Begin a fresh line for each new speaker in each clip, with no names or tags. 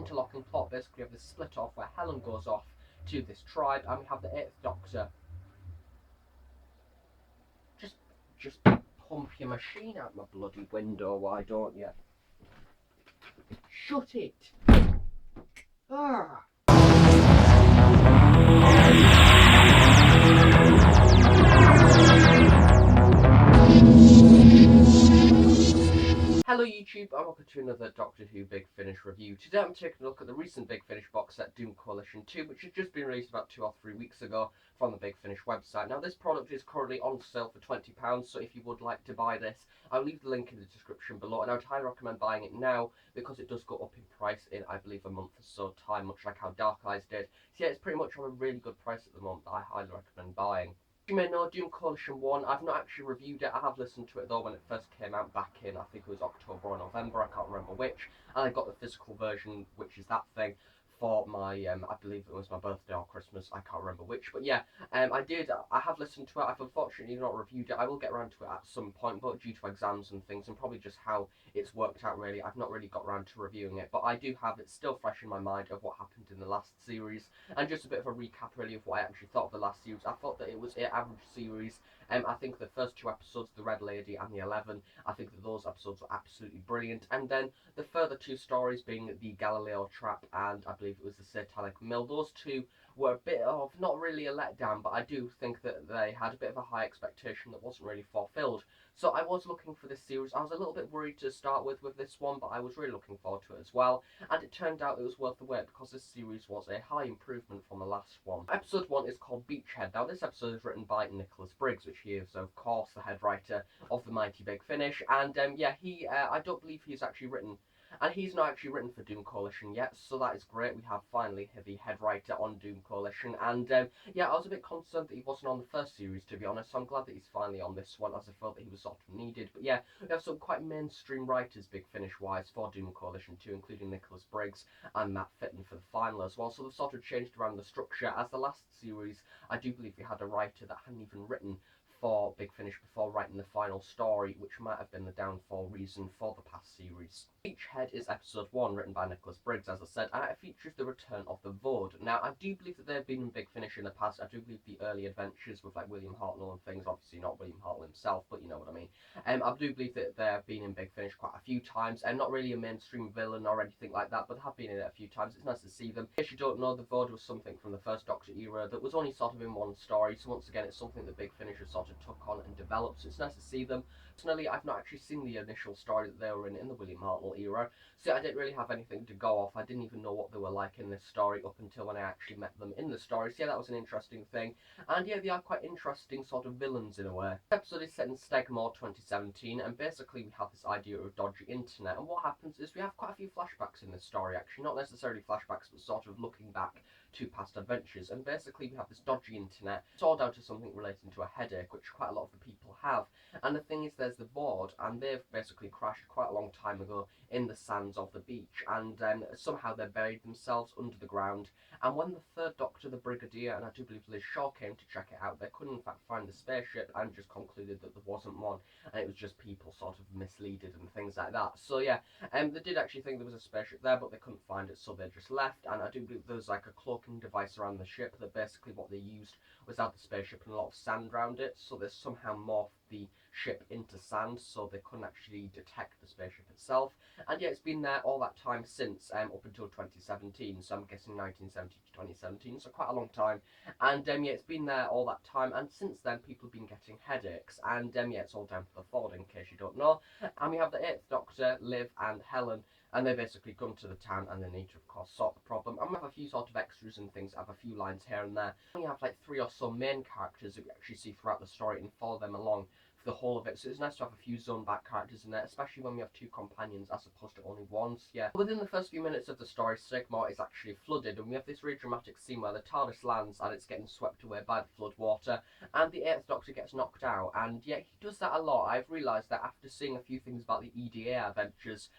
interlocking plot. Basically, we have this split off where Helen goes off to this tribe, and we have the 8th Doctor. Just pump your machine out my bloody window, why don't you? Shut it! Ah! Hello YouTube, and welcome to another Doctor Who Big Finish review. Today I'm taking a look at the recent Big Finish box set Doom Coalition 2, which has just been released about 2 or 3 weeks ago from the Big Finish website. Now this product is currently on sale for £20, so if you would like to buy this, I'll leave the link in the description below, and I would highly recommend buying it now because it does go up in price in, I believe, a month or so time, much like how Dark Eyes did. So yeah, it's pretty much on a really good price at the moment that I highly recommend buying. You may know Doom Coalition 1, I've not actually reviewed it. I have listened to it though when it first came out back in, I think it was October or November, I can't remember which, and I got the physical version, which is that thing, for my, I believe it was my birthday or Christmas, I can't remember which, but yeah, I have listened to it. I've unfortunately not reviewed it. I will get around to it at some point, but due to exams and things, and probably just how it's worked out really, I've not really got around to reviewing it, but I do have it still fresh in my mind of what happened in the last series, and just a bit of a recap really of what I actually thought of the last series. I thought that it was an average series. I think the first 2 episodes, the Red Lady and the 11, I think that those episodes were absolutely brilliant, and then the further 2 stories being the Galileo Trap and I believe it was the Satanic Mill, those 2 were a bit of, not really a letdown, but I do think that they had a bit of a high expectation that wasn't really fulfilled. So I was looking for this series. I was a little bit worried to start with this one, but I was really looking forward to it as well, and it turned out it was worth the wait because this series was a high improvement from the last one. Episode 1 is called Beachhead. Now this episode is written by Nicholas Briggs, which he is of course the head writer of the Mighty Big Finish, and yeah, he I don't believe he's actually written, and he's not actually written for Doom Coalition yet, so that is great. We have finally the head writer on Doom Coalition, and yeah, I was a bit concerned that he wasn't on the first series, to be honest, so I'm glad that he's finally on this one, as I felt that he was sort of needed. But yeah, we have some quite mainstream writers, Big Finish-wise, for Doom Coalition 2, including Nicholas Briggs and Matt Fitton for the final as well, so they've sort of changed around the structure, as the last series, I do believe we had a writer that hadn't even written for Big Finish before writing the final story, which might have been the downfall reason for the past series. Beachhead is episode 1, written by Nicholas Briggs, as I said, and it features the return of the Vode. Now, I do believe that they've been in Big Finish in the past. I do believe the early adventures with like William Hartnell and things, obviously not William Hartnell himself, but you know what I mean. I do believe that they have been in Big Finish quite a few times, and not really a mainstream villain or anything like that, but they have been in it a few times. It's nice to see them. In case you don't know, the Vode was something from the first Doctor era that was only sort of in one story, so once again, it's something that Big Finish has sort of took on and developed, so it's nice to see them. Personally, I've not actually seen the initial story that they were in the William Hartnell era, so I didn't really have anything to go off. I didn't even know what they were like in this story up until when I actually met them in the story, so yeah, that was an interesting thing. And yeah, they are quite interesting sort of villains in a way. This episode is set in Stegmore 2017, and basically we have this idea of dodgy internet, and what happens is we have quite a few flashbacks in this story actually, not necessarily flashbacks, but sort of looking back to past adventures, and basically we have this dodgy internet. It's all down to something relating to a headache, which quite a lot of the people have, and the thing is, there's the board, and they've basically crashed quite a long time ago in the sands of the beach, and somehow they buried themselves under the ground, and when the 3rd Doctor, the Brigadier, and I do believe Liz Shaw came to check it out, they couldn't in fact find the spaceship, and just concluded that there wasn't one, and it was just people sort of misleaded and things like that. So yeah, they did actually think there was a spaceship there, but they couldn't find it, so they just left, and I do believe there was like a cloaking device around the ship that basically what they used was out the spaceship and a lot of sand around it, so they somehow morphed the ship into sand, so they couldn't actually detect the spaceship itself. And yeah, it's been there all that time since, up until 2017, so I'm guessing 1970 to 2017, so quite a long time. And yeah, it's been there all that time, and since then people have been getting headaches, and yeah, it's all down to the Ford, in case you don't know. And we have the 8th Doctor, Liv and Helen, and they basically come to the town and they need to, of course, sort the problem. And we have a few sort of extras and things, have a few lines here and there. We have like 3 or so main characters that we actually see throughout the story and follow them along for the whole of it, so it's nice to have a few zone back characters in there, especially when we have 2 companions as opposed to only one. So yeah, within the first few minutes of the story, Stegmore is actually flooded, and we have this really dramatic scene where the TARDIS lands and it's getting swept away by the flood water, and the 8th Doctor gets knocked out, and yeah, he does that a lot. I've realised that after seeing a few things about the EDA adventures,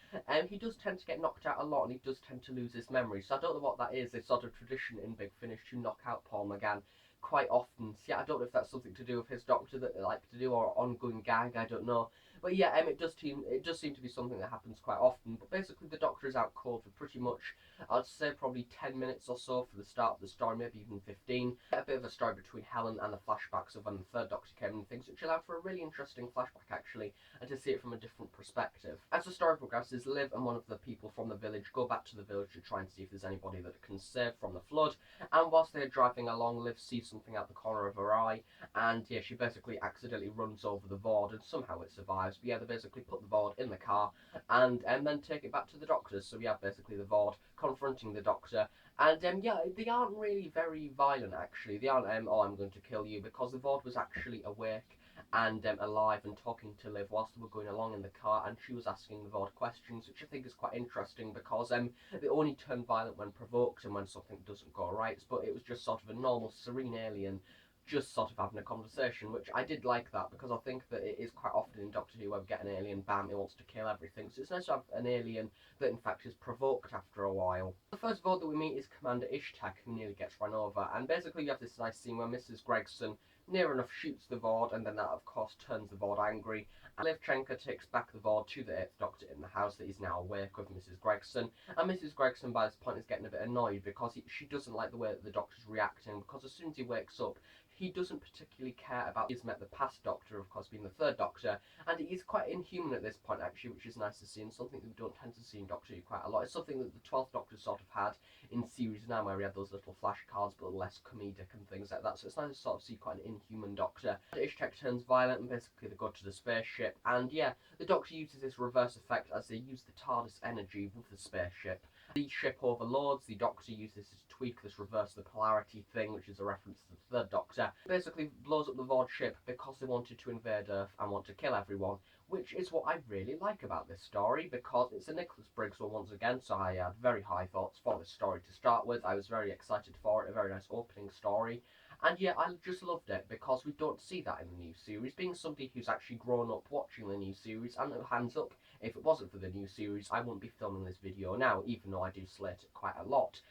he does tend to get knocked out a lot, and he does tend to lose his memory, so I don't know what that is. It's sort of tradition in Big Finish to knock out Paul McGann quite often. So yeah, I don't know if that's something to do with his Doctor that they like to do, or ongoing gag, I don't know. But yeah, it does seem to be something that happens quite often. But basically, the Doctor is out cold for pretty much, I'd say, probably 10 minutes or so for the start of the story, maybe even 15. A bit of a story between Helen and the flashbacks of when the third Doctor came and things, which allowed for a really interesting flashback actually, and to see it from a different perspective. As the story progresses, Liv and one of the people from the village go back to the village to try and see if there's anybody that can save from the flood. And whilst they're driving along, Liv sees something out the corner of her eye, and yeah, she basically accidentally runs over the board, and somehow it survives. But yeah, they basically put the board in the car and then take it back to the doctors. So we have basically the board confronting the Doctor, and yeah, they aren't really very violent actually. They aren't oh, I'm going to kill you, because the board was actually awake and alive and talking to Liv whilst they were going along in the car, and she was asking the Vord questions, which I think is quite interesting because they only turn violent when provoked and when something doesn't go right. But it was just sort of a normal, serene alien just sort of having a conversation, which I did like that because I think that it is quite often in Doctor Who where we get an alien, bam, he wants to kill everything. So it's nice to have an alien that in fact is provoked after a while. The first Vord that we meet is Commander Ishtak, who nearly gets run over, and basically you have this nice scene where Mrs. Gregson near enough shoots the Vord, and then that of course turns the Vord angry, and Livchenko takes back the Vord to the 8th Doctor in the house that he's now awake with Mrs. Gregson, and Mrs. Gregson by this point is getting a bit annoyed because she doesn't like the way that the Doctor's reacting, because as soon as he wakes up, he doesn't particularly care about he's met the past Doctor, of course being the 3rd Doctor, and he's quite inhuman at this point actually, which is nice to see, and something that we don't tend to see in Doctor Who quite a lot. It's something that the 12th Doctor sort of had in Series 9, where he had those little flashcards but less comedic and things like that, so it's nice to sort of see quite an inhuman Doctor. Ishtek turns violent and basically they go to the spaceship, and yeah, the Doctor uses this reverse effect as they use the TARDIS energy with the spaceship. The ship overloads, the Doctor uses this to tweak this reverse the polarity thing, which is a reference to the 3rd Doctor. Basically blows up the Vord ship because they wanted to invade Earth and want to kill everyone, which is what I really like about this story, because it's a Nicholas Briggs one once again, so I had very high thoughts for this story to start with. I was very excited for it, a very nice opening story. And yeah, I just loved it because we don't see that in the new series. Being somebody who's actually grown up watching the new series, and hands up, if it wasn't for the new series, I wouldn't be filming this video now, even though I do slate it quite a lot.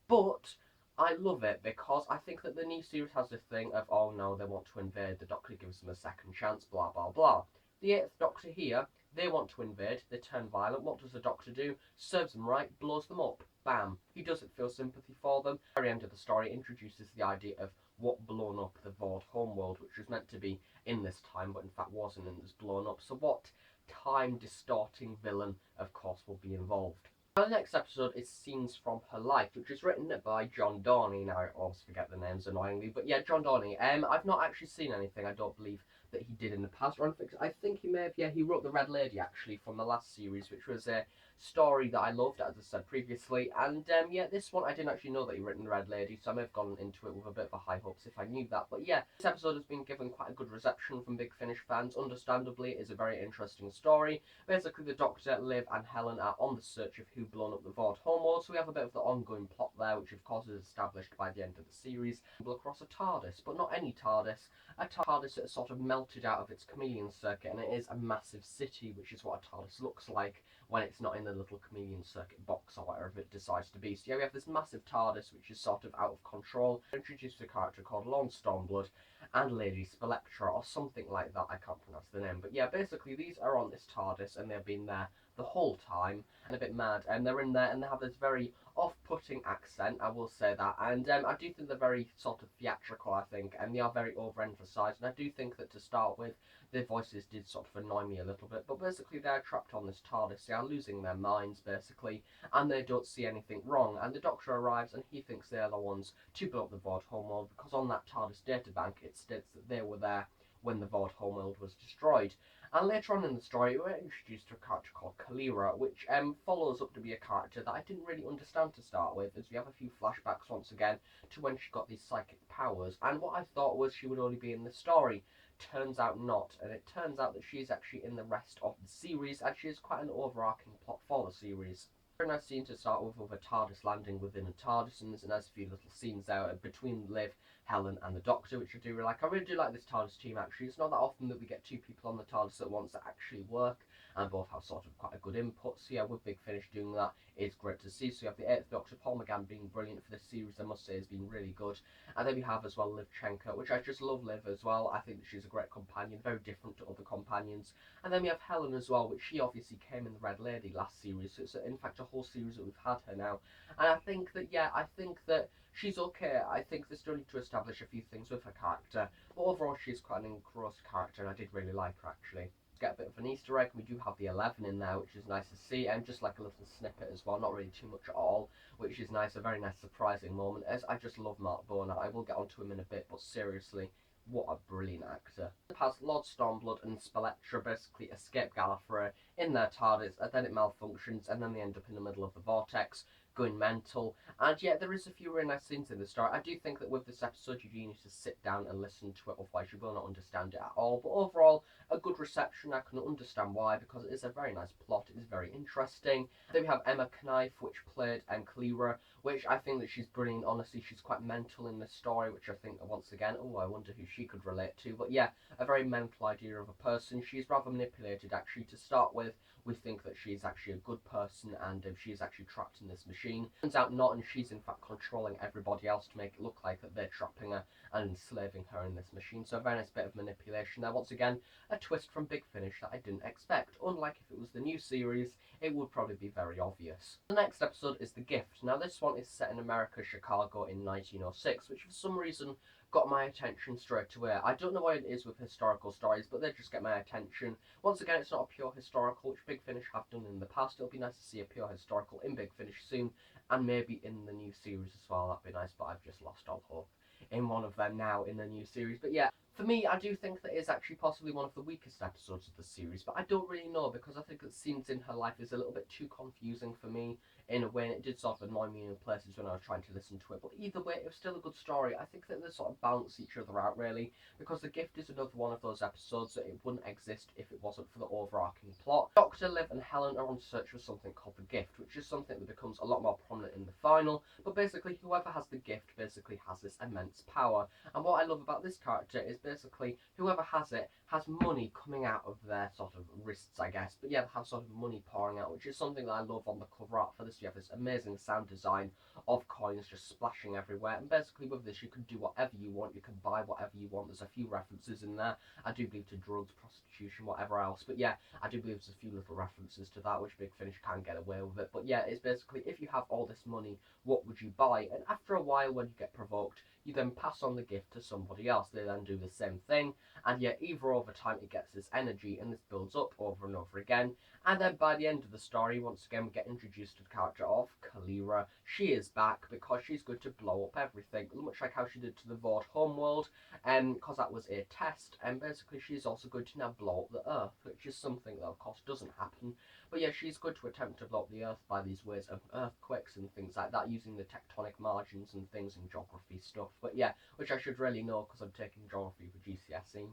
But I love it because I think that the new series has this thing of, oh no, they want to invade, the Doctor gives them a second chance, blah blah blah. The 8th Doctor here, they want to invade, they turn violent. What does the Doctor do? Serves them right, blows them up. Bam. He doesn't feel sympathy for them. At the very end of the story introduces the idea of what blown up the Vord homeworld, which was meant to be in this time, but in fact wasn't, and was blown up. So what time-distorting villain, of course, will be involved? Now, the next episode is Scenes from Her Life, which is written by John Dorney. Now, I always forget the names annoyingly, but yeah, John Dorney. I've not actually seen anything, I don't believe, that he did in the past. Or I think he may have, yeah, he wrote The Red Lady, actually, from the last series, which was a story that I loved, as I said previously. And yeah, this one, I didn't actually know that he'd written The Red Lady, so I may have gone into it with a bit of a high hopes if I knew that. But yeah, this episode has been given quite a good reception from Big Finish fans. Understandably, it's a very interesting story. Basically, the Doctor, Liv, and Helen are on the search of who blown up the Vord homeworld, so we have a bit of the ongoing plot there, which of course is established by the end of the series. We'll across a TARDIS, but not any TARDIS, a TARDIS that has sort of melted out of its chameleon circuit, and it is a massive city, which is what a TARDIS looks like when it's not in the little chameleon circuit box or whatever it decides to be. So yeah, we have this massive TARDIS, which is sort of out of control. Introduced a character called Lorne Stormblood and Lady Spectra, or something like that. I can't pronounce the name, but yeah, basically these are on this TARDIS, and they've been there the whole time, and a bit mad, and they're in there, and they have this very off-putting accent, I will say that, and I do think they're very sort of theatrical, I think, and they are very overemphasised, and I do think that to start with, their voices did sort of annoy me a little bit, but basically they're trapped on this TARDIS, they are losing their minds, basically, and they don't see anything wrong, and the Doctor arrives, and he thinks they are the ones to blow up the Vord homeworld, because on that TARDIS databank, it states that they were there when the Vord homeworld was destroyed. And later on in the story, we're introduced to a character called Kalira, which follows up to be a character that I didn't really understand to start with, as we have a few flashbacks once again to when she got these psychic powers. And what I thought was she would only be in the story. Turns out not, and it turns out that she is actually in the rest of the series, and she is quite an overarching plot for the series. Very nice scene to start with a TARDIS landing within a TARDIS, and there's a nice few little scenes there between Liv, Helen, and the Doctor, which I do like. I really do like this TARDIS team, actually. It's not that often that we get two people on the TARDIS at once that actually work, and both have sort of quite a good input. So yeah, with Big Finish doing that, it's great to see. So you have the 8th Doctor, Paul McGann, being brilliant for this series, I must say, has been really good. And then we have as well Liv Chenka, which I just love Liv as well. I think that she's a great companion, very different to other companions. And then we have Helen as well, which she obviously came in the Red Lady last series, so it's in fact a whole series that we've had her now. And I think that, yeah, I think that she's okay. I think they still need to establish a few things with her character, but overall she's quite an engrossed character, and I did really like her actually. Get a bit of an Easter egg. We do have the 11 in there, which is nice to see, and just like a little snippet as well, not really too much at all, which is nice, a very nice surprising moment, as I just love Mark Boner. I will get onto him in a bit, but seriously, what a brilliant actor. It has Lord Stormblood and Spectra basically escape Gallifrey in their TARDIS, and then it malfunctions, and then they end up in the middle of the vortex, going mental. And yeah, there is a few really nice scenes in the story. I do think that with this episode, you do need to sit down and listen to it, otherwise you will not understand it at all. But overall, a good reception. I can understand why, because it is a very nice plot. It is very interesting. Then we have Emma Knife, which played Clearer, which I think that she's brilliant. Honestly, she's quite mental in this story, which I think, once again, oh, I wonder who she could relate to. But yeah, a very mental idea of a person. She's rather manipulated, actually, to start with. We think that she's actually a good person, and she's actually trapped in this machine. Turns out not, and she's in fact controlling everybody else to make it look like that they're trapping her and enslaving her in this machine. So a very nice bit of manipulation there. Once again, a twist from Big Finish that I didn't expect. Unlike if it was the new series, it would probably be very obvious. The next episode is The Gift. Now this one is set in America, Chicago in 1906, which for some reason got my attention straight away. I don't know why it is with historical stories, but they just get my attention. Once again, it's not a pure historical, which Big Finish have done in the past. It'll be nice to see a pure historical in Big Finish soon, and maybe in the new series as well. That'd be nice, but I've just lost all hope in one of them now in the new series. But yeah, for me, I do think that it's actually possibly one of the weakest episodes of the series, but I don't really know, because I think that scenes in her life is a little bit too confusing for me in a way, and it did sort of annoy me in places when I was trying to listen to it. But either way, it was still a good story. I think that they sort of balance each other out, really, because The Gift is another one of those episodes that it wouldn't exist if it wasn't for the overarching plot. Dr. Liv and Helen are on search for something called the Gift, which is something that becomes a lot more prominent in the final, but basically whoever has the gift basically has this immense power. And what I love about this character is basically whoever has it has money coming out of their sort of wrists, I guess. But yeah, they have sort of money pouring out, which is something that I love on the cover art for this. You have this amazing sound design of coins just splashing everywhere. And basically with this, you can do whatever you want. You can buy whatever you want. There's a few references in there. I do believe to drugs, prostitution, whatever else. But yeah, I do believe there's a few little references to that, which Big Finish can get away with it. But yeah, it's basically, if you have all this money, what would you buy? And after a while, when you get provoked, you then pass on the gift to somebody else. They then do the same thing, and yet either over time it gets this energy, and this builds up over and over again. And then by the end of the story, once again, we get introduced to the character of Kalira. She is back because she's going to blow up everything, much like how she did to the Vought homeworld, because that was a test. And basically, she's also going to now blow up the Earth, which is something that, of course, doesn't happen. But yeah, she's going to attempt to blow up the Earth by these ways of earthquakes and things like that, using the tectonic margins and things in geography stuff. But yeah, which I should really know because I'm taking geography for GCSE.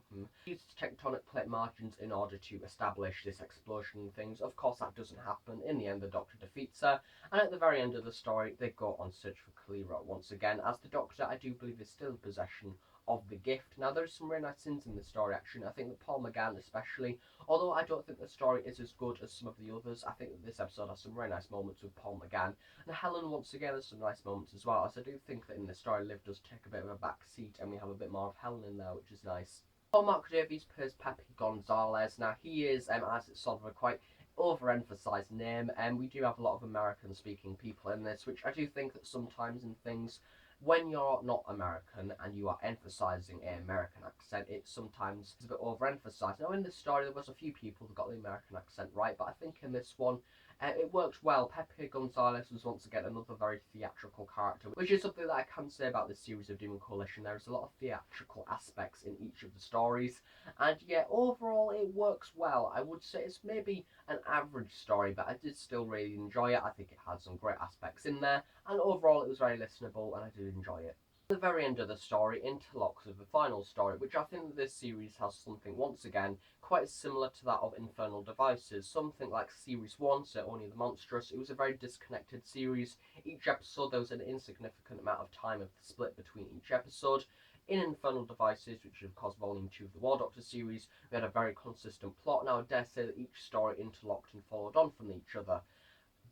Used tectonic plate margins in order to establish this explosion and things. Of course, that doesn't happen. In the end, the Doctor defeats her, and at the very end of the story, they go on search for Kalira once again, as the Doctor, I do believe, is still in possession of the gift. Now, there's some really nice scenes in the story, actually. I think that Paul McGann, especially, although I don't think the story is as good as some of the others, I think that this episode has some really nice moments with Paul McGann. And Helen, once again, has some nice moments as well, as I do think that in the story, Liv does take a bit of a back seat, and we have a bit more of Helen in there, which is nice. Paul Mark Davies plays Pepe Gonzalez. Now, he is, as it's sort of a quite overemphasized name, and we do have a lot of American speaking people in this, which I do think that sometimes in things, when you're not American and you are emphasizing an American accent, it sometimes is a bit overemphasized. Now in this story there was a few people that got the American accent right, but I think in this one it worked well. Pepe Gonzalez was once again another very theatrical character, which is something that I can say about this series of Doom and Coalition. There's a lot of theatrical aspects in each of the stories, and yeah, overall it works well. I would say it's maybe an average story, but I did still really enjoy it. I think it had some great aspects in there, and overall it was very listenable, and I did enjoy it. The very end of the story interlocks with the final story, which I think that this series has something, once again, quite similar to that of Infernal Devices. Something like Series 1, so Only the Monstrous. It was a very disconnected series. Each episode, there was an insignificant amount of time of the split between each episode. In Infernal Devices, which is of course volume 2 of the War Doctor series, we had a very consistent plot, and I would dare say that each story interlocked and followed on from each other.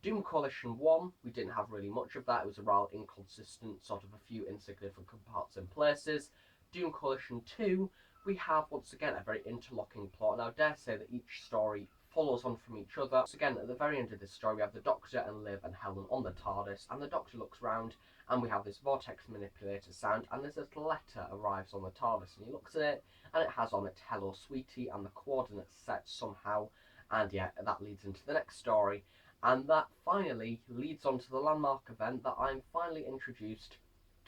Doom Coalition 1, we didn't have really much of that. It was a rather inconsistent, sort of a few insignificant parts and places. Doom Coalition 2, we have once again a very interlocking plot, and I dare say that each story follows on from each other. Once again, at the very end of this story, we have the Doctor and Liv and Helen on the TARDIS, and the Doctor looks round, and we have this vortex manipulator sound, and there's a letter arrives on the TARDIS, and he looks at it, and it has on it "Hello, sweetie," and the coordinates set somehow, and yeah, that leads into the next story. And that finally leads on to the landmark event that I'm finally introduced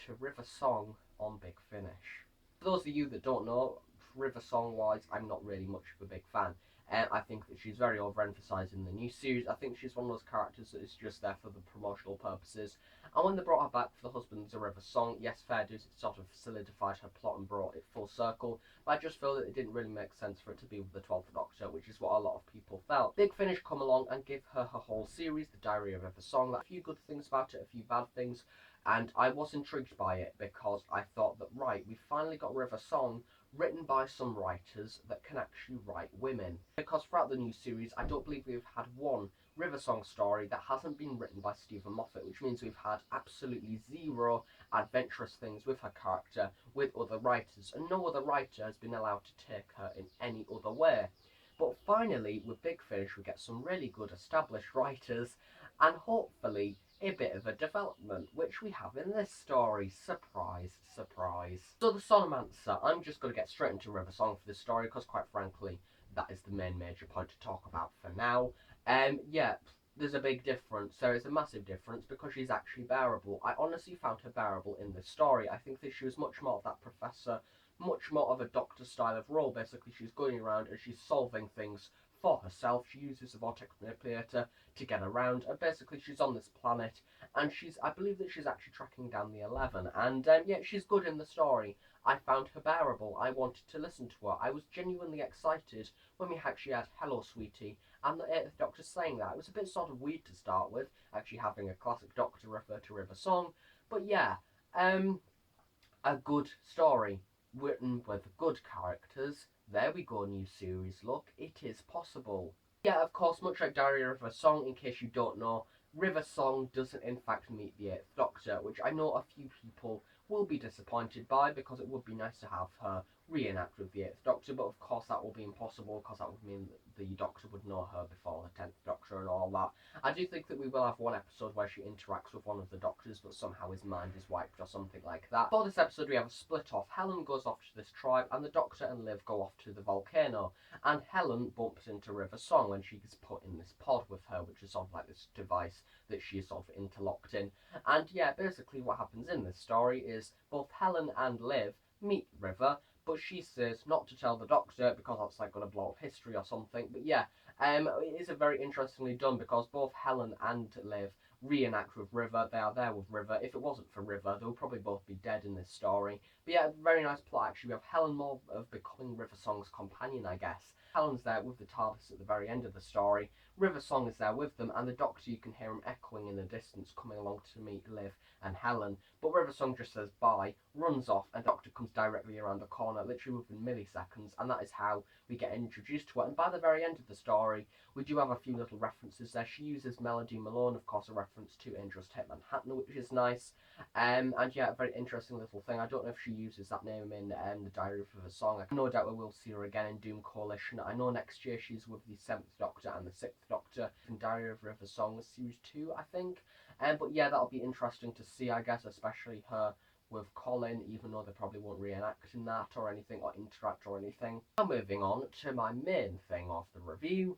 to River Song on Big Finish. For those of you that don't know, River Song wise, I'm not really much of a big fan. I think that she's very overemphasised in the new series. I think she's one of those characters that is just there for the promotional purposes. And when they brought her back for the Husbands of River Song, yes, fair dues, it sort of solidified her plot and brought it full circle. But I just feel that it didn't really make sense for it to be with the 12th Doctor, which is what a lot of people felt. Big Finish come along and give her her whole series, The Diary of River Song. A few good things about it, a few bad things. And I was intrigued by it because I thought that, right, we finally got River Song written by some writers that can actually write women. Because throughout the new series, I don't believe we've had one River Song story that hasn't been written by Stephen Moffat, which means we've had absolutely zero adventurous things with her character with other writers, and no other writer has been allowed to take her in any other way. But finally, with Big Finish, we get some really good established writers, and hopefully a bit of a development, which we have in this story. Surprise, surprise. So the Sonomancer, I'm just going to get straight into River Song for this story, because quite frankly, that is the main major point to talk about for now. Yeah, there's a big difference. There is a massive difference because she's actually bearable. I honestly found her bearable in this story. I think that she was much more of that professor, much more of a doctor style of role. Basically, she's going around and she's solving things for herself. She uses the vortex manipulator to get around, and basically she's on this planet, and I believe that she's actually tracking down the 11, and yeah, she's good in the story. I found her bearable. I wanted to listen to her. I was genuinely excited when we actually had "Hello, sweetie," and the 8th Doctor saying that. It was a bit sort of weird to start with, actually having a classic Doctor refer to River Song, but yeah, a good story written with good characters. There we go, new series look. It is possible. Yeah, of course, much like Diary of a Song, in case you don't know, River Song doesn't in fact meet the 8th Doctor, which I know a few people will be disappointed by, because it would be nice to have her reenact with the 8th Doctor, but of course that will be impossible, because that would mean that the Doctor would know her before the 10th Doctor and all that. I do think that we will have one episode where she interacts with one of the Doctors, but somehow his mind is wiped or something like that. For this episode, we have a split off. Helen goes off to this tribe, and the Doctor and Liv go off to the volcano. And Helen bumps into River Song when she gets put in this pod with her, which is sort of like this device that she is sort of interlocked in. And yeah, basically what happens in this story is both Helen and Liv meet River, but she says not to tell the Doctor because that's like going to blow up history or something. But yeah, it is a very interestingly done, because both Helen and Liv reenact with River. They are there with River. If it wasn't for River, they would probably both be dead in this story. But yeah, very nice plot actually. We have Helen more of becoming River Song's companion, I guess. Helen's there with the TARDIS at the very end of the story. River Song is there with them, and the Doctor, you can hear him echoing in the distance, coming along to meet Liv and Helen. But River Song just says bye, runs off, and Doctor comes directly around the corner, literally within milliseconds, and that is how we get introduced to her. And by the very end of the story, we do have a few little references there. She uses Melody Malone, of course, a reference to Angels Take Manhattan, which is nice. And yeah, a very interesting little thing. I don't know if she uses that name in the Diary of a Song. I have no doubt we will see her again in Doom Coalition. I know next year she's with the 7th Doctor and the 6th Doctor in Diary of River Song Series 2, I think. But yeah, that'll be interesting to see, I guess, especially her with Colin, even though they probably won't reenact in that or anything, or interact or anything. Now moving on to my main thing of the review,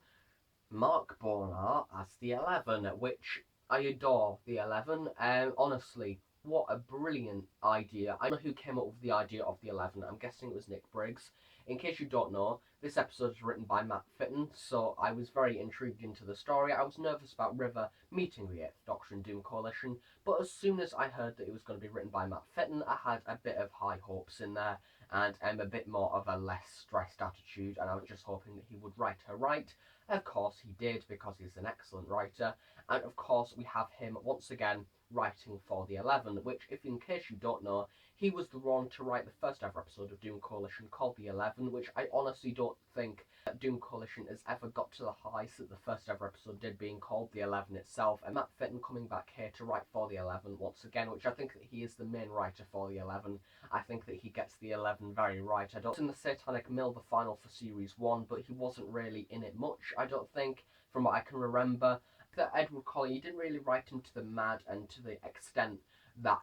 Mark Bonar as the 11, which I adore the 11. Honestly, what a brilliant idea. I don't know who came up with the idea of the 11. I'm guessing it was Nick Briggs. In case you don't know, this episode is written by Matt Fitton, so I was very intrigued into the story. I was nervous about River meeting the 8th Doctor in Doom Coalition, but as soon as I heard that it was going to be written by Matt Fitton, I had a bit of high hopes in there, and a bit more of a less stressed attitude, and I was just hoping that he would write her right. Of course he did, because he's an excellent writer, and of course we have him once again writing for the 11, which, if in case you don't know, he was the one to write the first ever episode of Doom Coalition called the 11, which I honestly don't think that Doom Coalition has ever got to the heights that the first ever episode did, being called the 11 itself. And Matt Fitton coming back here to write for the 11 once again, which I think that he is the main writer for the 11. I think that he gets the 11 very right. I don't in the Satanic Mill, the final for series 1, but he wasn't really in it much, I don't think, from what I can remember. That Edward Colley, he didn't really write him to the mad and to the extent that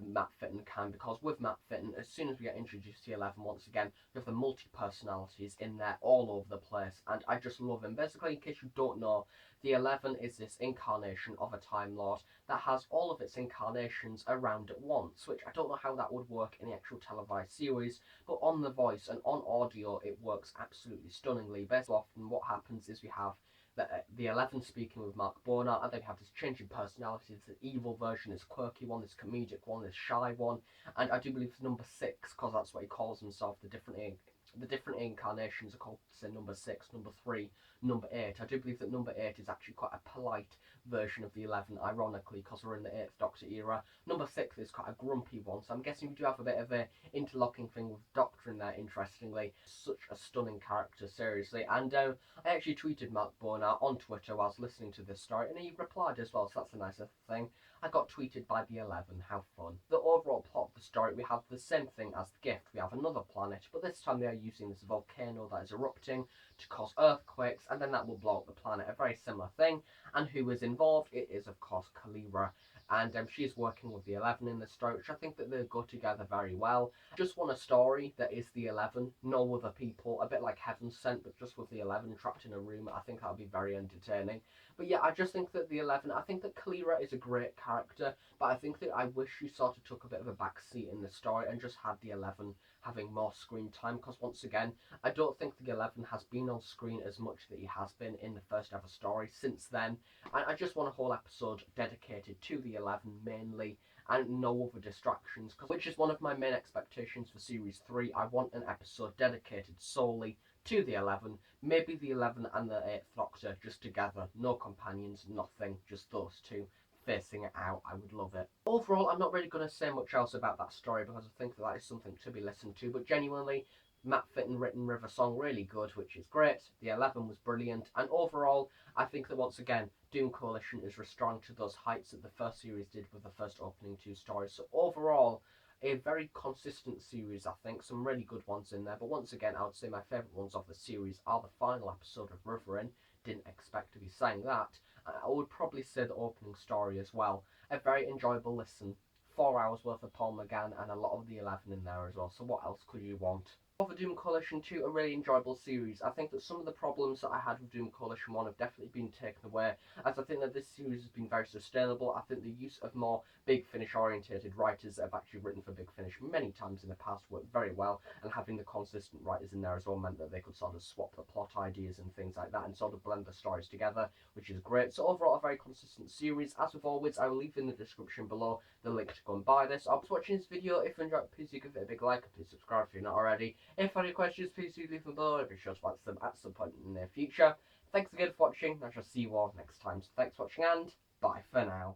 Matt Fitton can, because with Matt Fitton, as soon as we get introduced to 11 once again, we have the multi-personalities in there all over the place, and I just love him. Basically, in case you don't know, the 11 is this incarnation of a Time Lord that has all of its incarnations around at once, which I don't know how that would work in the actual televised series, but on the voice and on audio, it works absolutely stunningly. Basically, often what happens is we have the 11 speaking with Mark Bonner, and then we have this changing personalities, this evil version, this quirky one, this comedic one, this shy one, and I do believe number 6, because that's what he calls himself, the different incarnations are called, say, number 6, number 3, number 8. I do believe that number 8 is actually quite a polite version of the 11, ironically, because we're in the 8th Doctor era. Number 6 is quite a grumpy one, so I'm guessing we do have a bit of a interlocking thing with Doctor in there, interestingly. Such a stunning character, seriously. And I actually tweeted Mark Bonner on Twitter whilst listening to this story, and he replied as well, so that's a nice thing. I got tweeted by the 11, how fun. The overall plot of the story, we have the same thing as the Gift. We have another planet, but this time they are using this volcano that is erupting to cause earthquakes, and then that will blow up the planet. A very similar thing. And who is involved? It is, of course, Kalira. And she's working with the 11 in this story, which I think that they go together very well. I just want a story that is the 11, no other people, a bit like Heaven Sent, but just with the 11 trapped in a room. I think that would be very entertaining. But yeah, I just think that the 11, I think that Kalira is a great character, but I think that I wish she sort of took a bit of a backseat in the story and just had the 11 having more screen time, because once again, I don't think the 11 has been on screen as much that he has been in the first ever story since then. And I just want a whole episode dedicated to the 11 mainly, and no other distractions, which is one of my main expectations for series 3. I want an episode dedicated solely to the 11, maybe the 11 and the 8th Doctor just together, no companions, nothing, just those two facing it out. I would love it. Overall, I'm not really going to say much else about that story, because I think that is something to be listened to, but genuinely, Matt Fitton written River Song really good, which is great. The 11 was brilliant, and overall, I think that once again, Doom Coalition is restoring to those heights that the first series did with the first opening 2 stories. So overall, a very consistent series, I think. Some really good ones in there, but once again, I would say my favourite ones of the series are the final episode of Riverin. Didn't expect to be saying that. I would probably say the opening story as well. A very enjoyable listen. 4 hours worth of Paul McGann and a lot of the 11 in there as well, so what else could you want? For Doom Coalition 2, a really enjoyable series. I think that some of the problems that I had with Doom Coalition 1 have definitely been taken away, as I think that this series has been very sustainable. I think the use of more Big Finish orientated writers that have actually written for Big Finish many times in the past worked very well, and having the consistent writers in there as well meant that they could sort of swap the plot ideas and things like that and sort of blend the stories together, which is great. So overall, a very consistent series. As with always, I will leave in the description below the link to go and buy this. I was watching this video. If you enjoyed it, please do give it a big like, and please subscribe if you're not already. If you have any questions, please do leave them below. I'll be sure to answer them at some point in the near future. Thanks again for watching. I shall see you all next time. So thanks for watching, and bye for now.